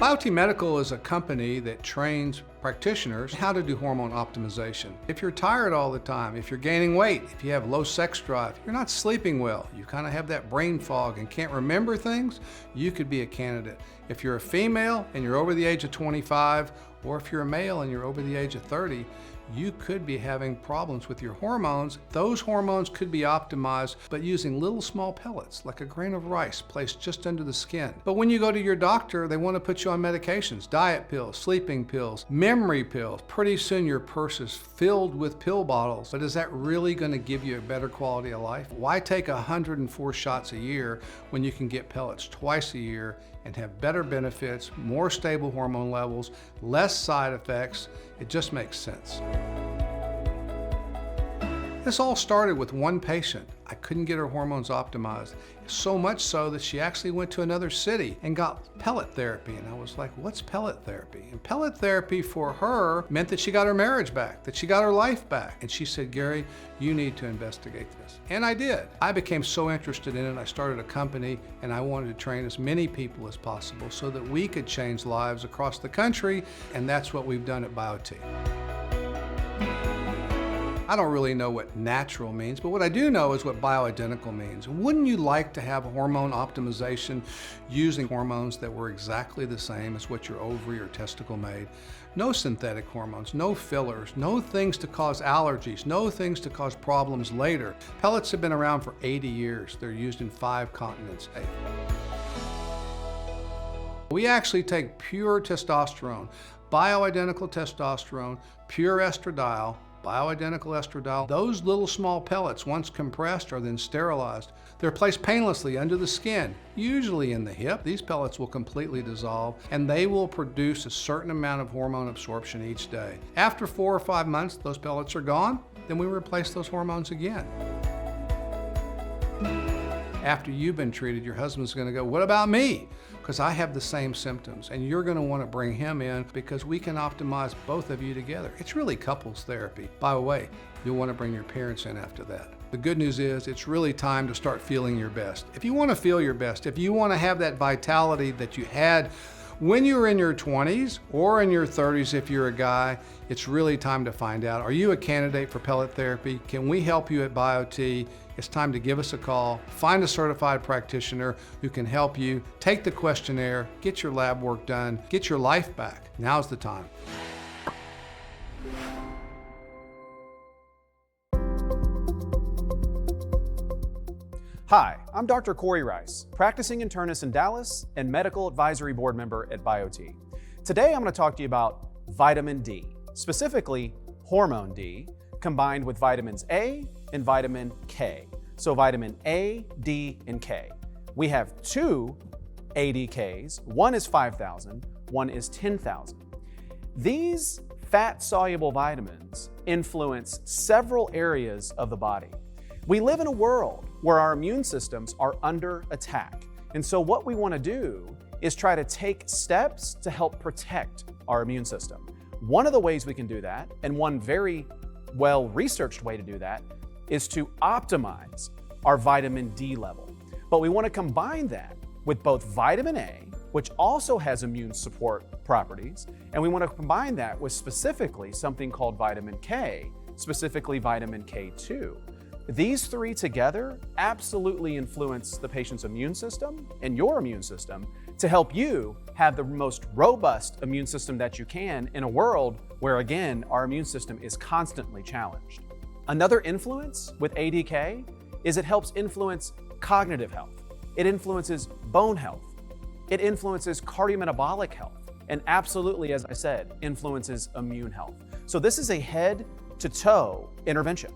Biote Medical is a company that trains practitioners how to do hormone optimization. If you're tired all the time, if you're gaining weight, if you have low sex drive, you're not sleeping well, you kind of have that brain fog and can't remember things, you could be a candidate. If you're a female and you're over the age of 25, or if you're a male and you're over the age of 30, you could be having problems with your hormones. Those hormones could be optimized by using little small pellets, like a grain of rice, placed just under the skin. But when you go to your doctor, they want to put you on medications, diet pills, sleeping pills, memory pills. Pretty soon your purse is filled with pill bottles. But is that really going to give you a better quality of life? Why take 104 shots a year when you can get pellets twice a year and have better benefits, more stable hormone levels, less side effects? It just makes sense. This all started with one patient. I couldn't get her hormones optimized. So much so that she actually went to another city and got pellet therapy. And I was like, what's pellet therapy? And pellet therapy for her meant that she got her marriage back, that she got her life back. And she said, Gary, you need to investigate this. And I did. I became so interested in it, I started a company and I wanted to train as many people as possible so that we could change lives across the country. And that's what we've done at Biote. I don't really know what natural means, but what I do know is what bioidentical means. Wouldn't you like to have hormone optimization using hormones that were exactly the same as what your ovary or testicle made? No synthetic hormones, no fillers, no things to cause allergies, no things to cause problems later. Pellets have been around for 80 years. They're used in 5 continents. We actually take pure testosterone, bioidentical testosterone, pure estradiol, bioidentical estradiol. Those little small pellets, once compressed, are then sterilized. They're placed painlessly under the skin, usually in the hip. These pellets will completely dissolve and they will produce a certain amount of hormone absorption each day. After 4 or 5 months, those pellets are gone, then we replace those hormones again. After you've been treated, your husband's going to go, what about me? Because I have the same symptoms, and you're going to want to bring him in because we can optimize both of you together. It's really couples therapy. By the way, you'll want to bring your parents in after that. The good news is it's really time to start feeling your best. If you want to feel your best, if you want to have that vitality that you had when you were in your 20s or in your 30s if you're a guy, it's really time to find out, are you a candidate for pellet therapy? Can we help you at Biote? It's time to give us a call, find a certified practitioner who can help you, take the questionnaire, get your lab work done, get your life back. Now's the time. Hi, I'm Dr. Corey Rice, practicing internist in Dallas and medical advisory board member at Biote. Today I'm going to talk to you about vitamin D, specifically hormone D, combined with vitamins A and vitamin K. So vitamin A, D, and K. We have 2 ADKs, one is 5,000, one is 10,000. These fat-soluble vitamins influence several areas of the body. We live in a world where our immune systems are under attack. And so what we want to do is try to take steps to help protect our immune system. One of the ways we can do that, and one very well-researched way to do that, is to optimize our vitamin D level. But we want to combine that with both vitamin A, which also has immune support properties, and we want to combine that with specifically something called vitamin K, specifically vitamin K2. These 3 together absolutely influence the patient's immune system and your immune system to help you have the most robust immune system that you can in a world where, again, our immune system is constantly challenged. Another influence with ADK is it helps influence cognitive health. It influences bone health. It influences cardiometabolic health. And absolutely, as I said, influences immune health. So this is a head-to-toe intervention.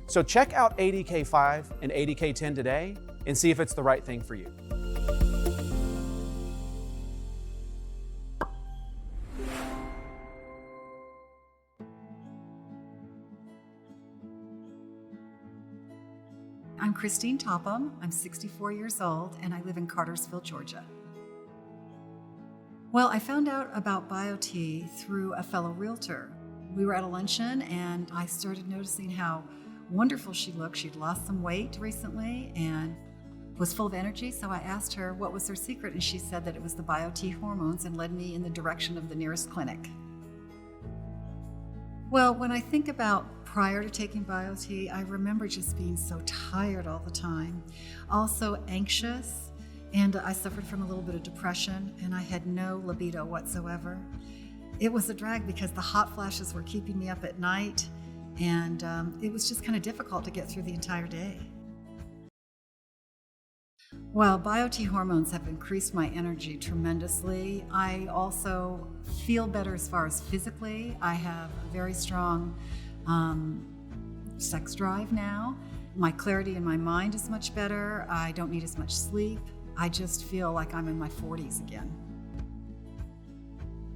So check out ADK5 and ADK10 today and see if it's the right thing for you. I'm Christine Topham. I'm 64 years old and I live in Cartersville, Georgia. Well, I found out about Biote through a fellow realtor. We were at a luncheon and I started noticing how wonderful she looked. She'd lost some weight recently and was full of energy, so I asked her what was her secret, and she said that it was the Biote hormones and led me in the direction of the nearest clinic. Well, when I think about prior to taking Biote, I remember just being so tired all the time, also anxious, and I suffered from a little bit of depression, and I had no libido whatsoever. It was a drag because the hot flashes were keeping me up at night, and it was just kind of difficult to get through the entire day. Well, Biote hormones have increased my energy tremendously. I also feel better as far as physically. I have a very strong sex drive now. My clarity in my mind is much better. I don't need as much sleep. I just feel like I'm in my 40s again.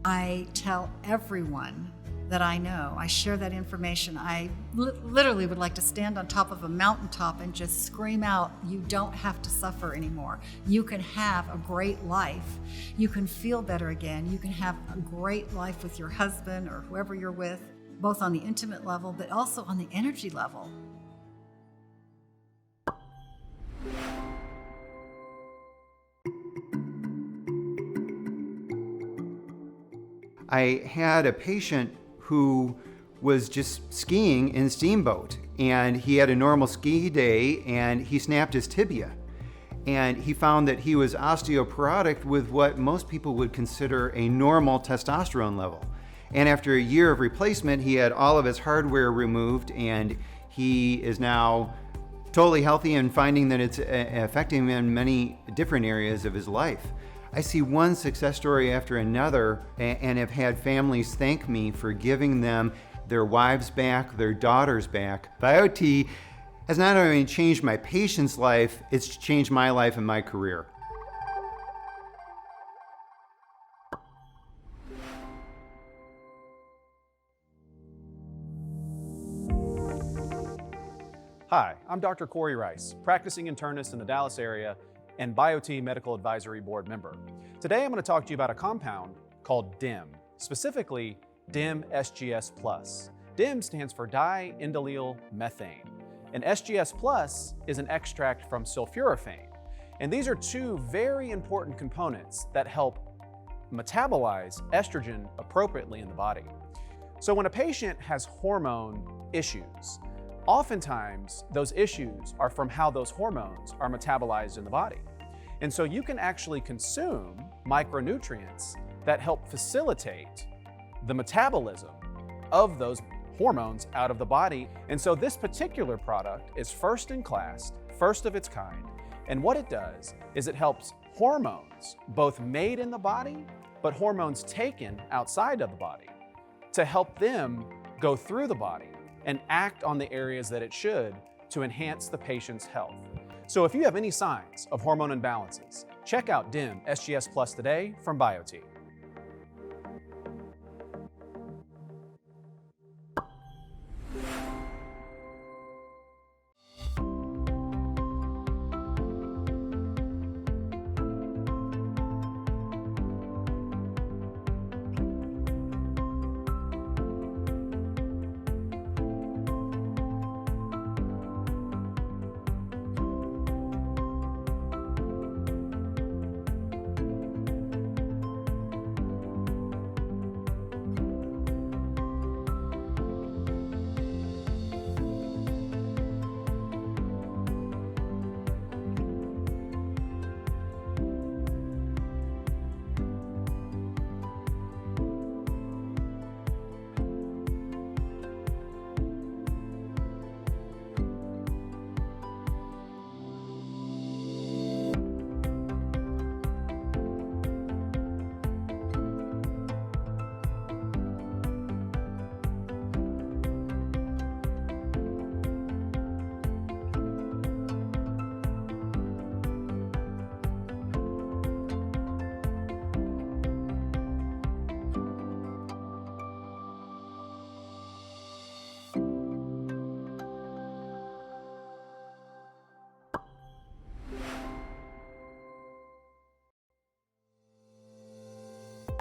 I tell everyone that I know. I share that information. I literally would like to stand on top of a mountaintop and just scream out, you don't have to suffer anymore. You can have a great life. You can feel better again. You can have a great life with your husband or whoever you're with, both on the intimate level, but also on the energy level. I had a patient who was just skiing in a steamboat, and he had a normal ski day and he snapped his tibia. And he found that he was osteoporotic with what most people would consider a normal testosterone level. And after a year of replacement, he had all of his hardware removed, and he is now totally healthy and finding that it's affecting him in many different areas of his life. I see one success story after another and have had families thank me for giving them their wives back, their daughters back. Biote has not only changed my patient's life, it's changed my life and my career. Hi, I'm Dr. Corey Rice, practicing internist in the Dallas area and Biote Medical Advisory Board member. Today I'm going to talk to you about a compound called DIM, specifically DIM SGS+. DIM stands for diindolyl methane, and SGS+ is an extract from sulforaphane. And these are two very important components that help metabolize estrogen appropriately in the body. So when a patient has hormone issues, oftentimes those issues are from how those hormones are metabolized in the body. And so you can actually consume micronutrients that help facilitate the metabolism of those hormones out of the body. And so this particular product is first in class, first of its kind. And what it does is it helps hormones, both made in the body, but hormones taken outside of the body, to help them go through the body and act on the areas that it should to enhance the patient's health. So if you have any signs of hormone imbalances, check out DIM SGS+ today from Biote.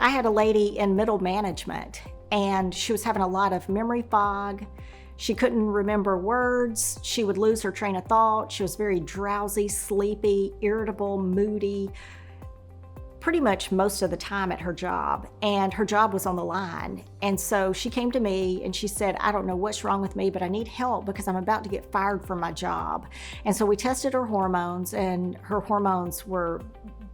I had a lady in middle management, and she was having a lot of memory fog. She couldn't remember words. She would lose her train of thought. She was very drowsy, sleepy, irritable, moody, pretty much most of the time at her job, and her job was on the line. And so she came to me and she said, I don't know what's wrong with me, but I need help because I'm about to get fired from my job. And so we tested her hormones, and her hormones were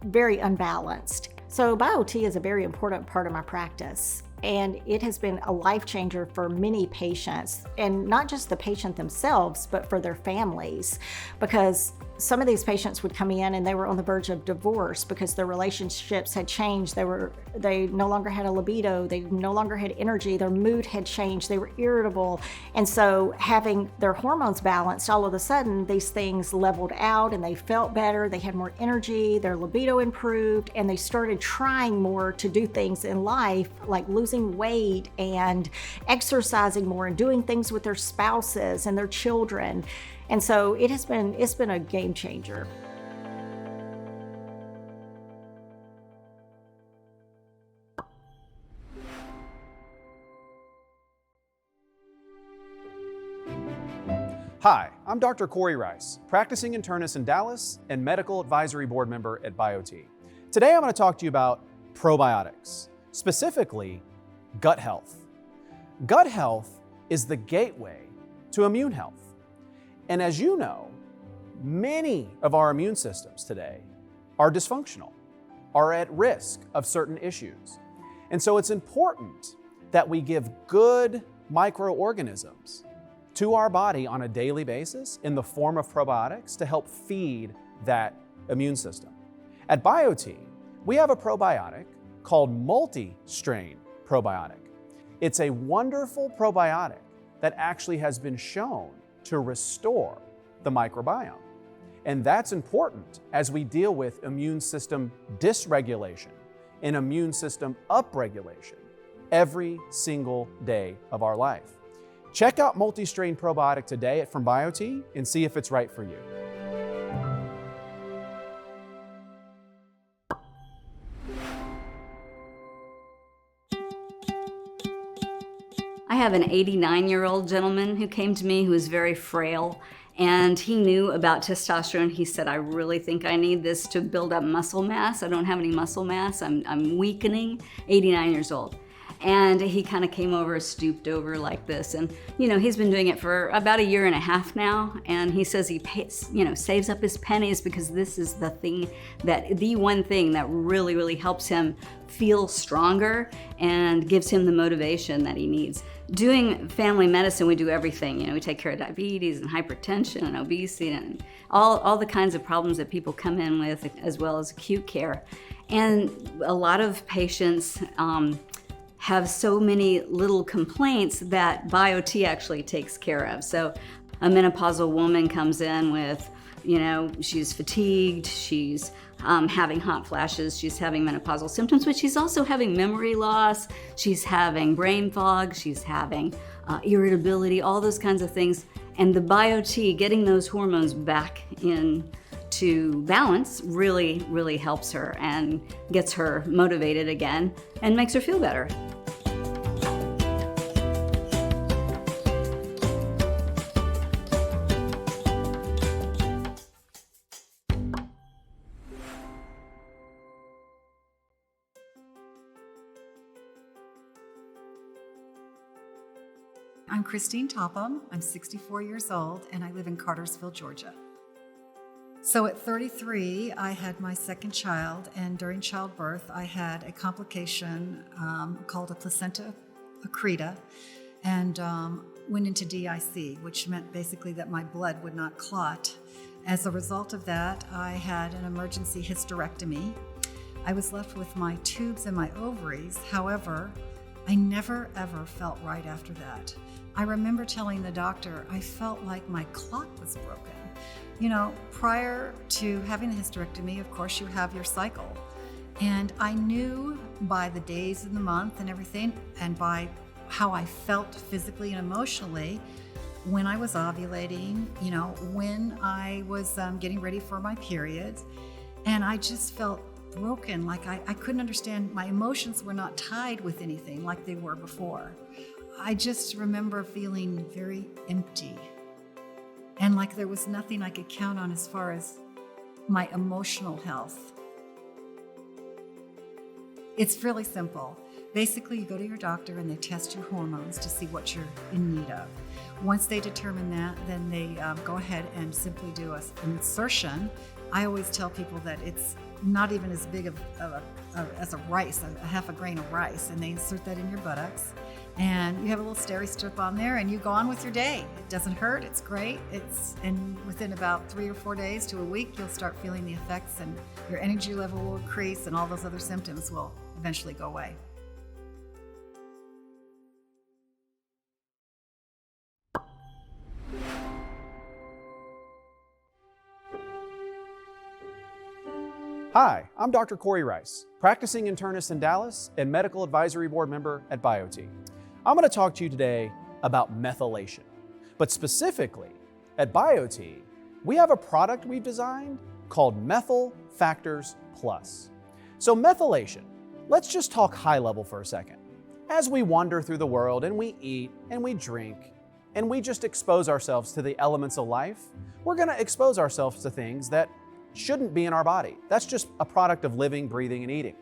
very unbalanced. So Biote is a very important part of my practice, and it has been a life changer for many patients, and not just the patient themselves, but for their families, because some of these patients would come in and they were on the verge of divorce because their relationships had changed. They no longer had a libido, they no longer had energy, their mood had changed, they were irritable. And so having their hormones balanced, all of a sudden these things leveled out and they felt better, they had more energy, their libido improved, and they started trying more to do things in life, like losing weight and exercising more and doing things with their spouses and their children. And so it's been a game changer. Hi, I'm Dr. Corey Rice, practicing internist in Dallas and medical advisory board member at Biote. Today I'm going to talk to you about probiotics, specifically gut health. Gut health is the gateway to immune health. And as you know, many of our immune systems today are dysfunctional, are at risk of certain issues. And so it's important that we give good microorganisms to our body on a daily basis in the form of probiotics to help feed that immune system. At Biote, we have a probiotic called multi-strain probiotic. It's a wonderful probiotic that actually has been shown to restore the microbiome. And that's important as we deal with immune system dysregulation and immune system upregulation every single day of our life. Check out multi-strain probiotic today from Biote and see if it's right for you. I have an 89-year-old gentleman who came to me who is very frail, and he knew about testosterone. He said, I really think I need this to build up muscle mass. I don't have any muscle mass. I'm weakening, 89 years old. And he kind of came over, stooped over like this. And, he's been doing it for about 1.5 years now. And he says he pays, saves up his pennies because this is the one thing that really, really helps him feel stronger and gives him the motivation that he needs. Doing family medicine, we do everything. We take care of diabetes and hypertension and obesity and all the kinds of problems that people come in with, as well as acute care. And a lot of patients have so many little complaints that Biote actually takes care of. So a menopausal woman comes in with, she's fatigued, she's having hot flashes, she's having menopausal symptoms, but she's also having memory loss, she's having brain fog, she's having irritability, all those kinds of things. And the Biote, getting those hormones back in to balance, really, really helps her and gets her motivated again and makes her feel better. I'm Christine Topham. I'm 64 years old, and I live in Cartersville, Georgia. So at 33, I had my second child, and during childbirth, I had a complication called a placenta accreta, and went into DIC, which meant basically that my blood would not clot. As a result of that, I had an emergency hysterectomy. I was left with my tubes and my ovaries. However, I never ever felt right after that. I remember telling the doctor I felt like my clock was broken. Prior to having the hysterectomy, of course, you have your cycle. And I knew by the days of the month and everything, and by how I felt physically and emotionally when I was ovulating, when I was getting ready for my periods. And I just felt broken, like I couldn't understand. My emotions were not tied with anything like they were before. I just remember feeling very empty and like there was nothing I could count on as far as my emotional health. It's really simple. Basically, you go to your doctor and they test your hormones to see what you're in need of. Once they determine that, then they go ahead and simply do an insertion. I always tell people that it's not even as big as a rice, a half a grain of rice, and they insert that in your buttocks. And you have a little steri strip on there and you go on with your day. It doesn't hurt, it's great. And within about 3 or 4 days to a week, you'll start feeling the effects and your energy level will increase and all those other symptoms will eventually go away. Hi, I'm Dr. Corey Rice, practicing internist in Dallas and medical advisory board member at Biote. I'm going to talk to you today about methylation. But specifically, at Biote, we have a product we've designed called Methyl Factors Plus. So methylation, let's just talk high level for a second. As we wander through the world and we eat and we drink and we just expose ourselves to the elements of life, we're going to expose ourselves to things that shouldn't be in our body. That's just a product of living, breathing, and eating.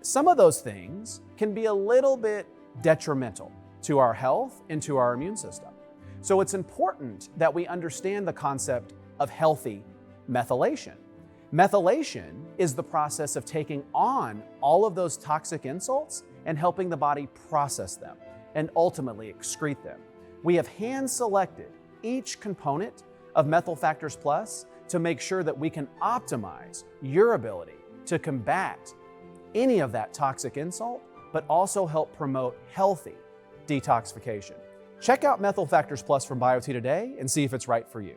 Some of those things can be a little bit detrimental to our health and to our immune system. So it's important that we understand the concept of healthy methylation. Methylation is the process of taking on all of those toxic insults and helping the body process them and ultimately excrete them. We have hand-selected each component of Methyl Factors Plus to make sure that we can optimize your ability to combat any of that toxic insult, but also help promote healthy detoxification. Check out Methyl Factors Plus from Biote today and see if it's right for you.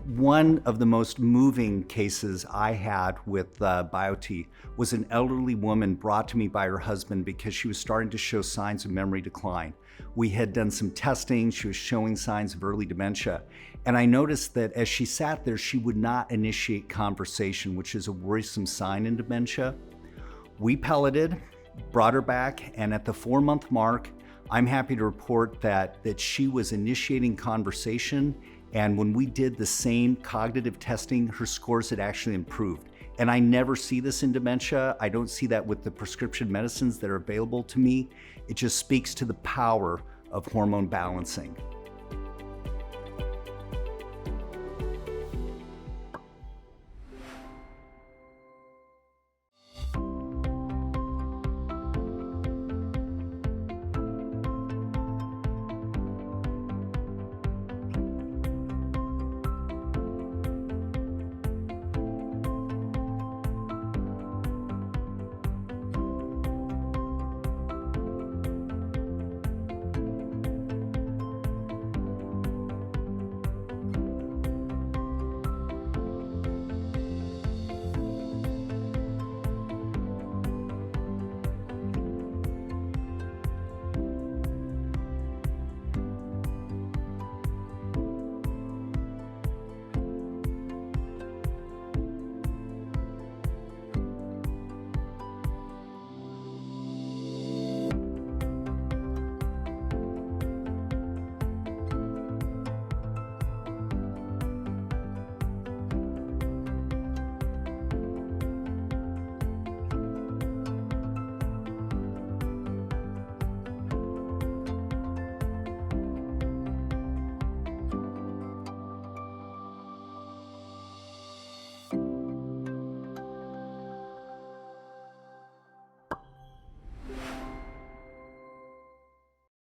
One of the most moving cases I had with Biote was an elderly woman brought to me by her husband because she was starting to show signs of memory decline. We had done some testing, she was showing signs of early dementia, and I noticed that as she sat there, she would not initiate conversation, which is a worrisome sign in dementia. We pelleted, brought her back, and at the 4-month mark, I'm happy to report that she was initiating conversation. And when we did the same cognitive testing, her scores had actually improved. And I never see this in dementia. I don't see that with the prescription medicines that are available to me. It just speaks to the power of hormone balancing.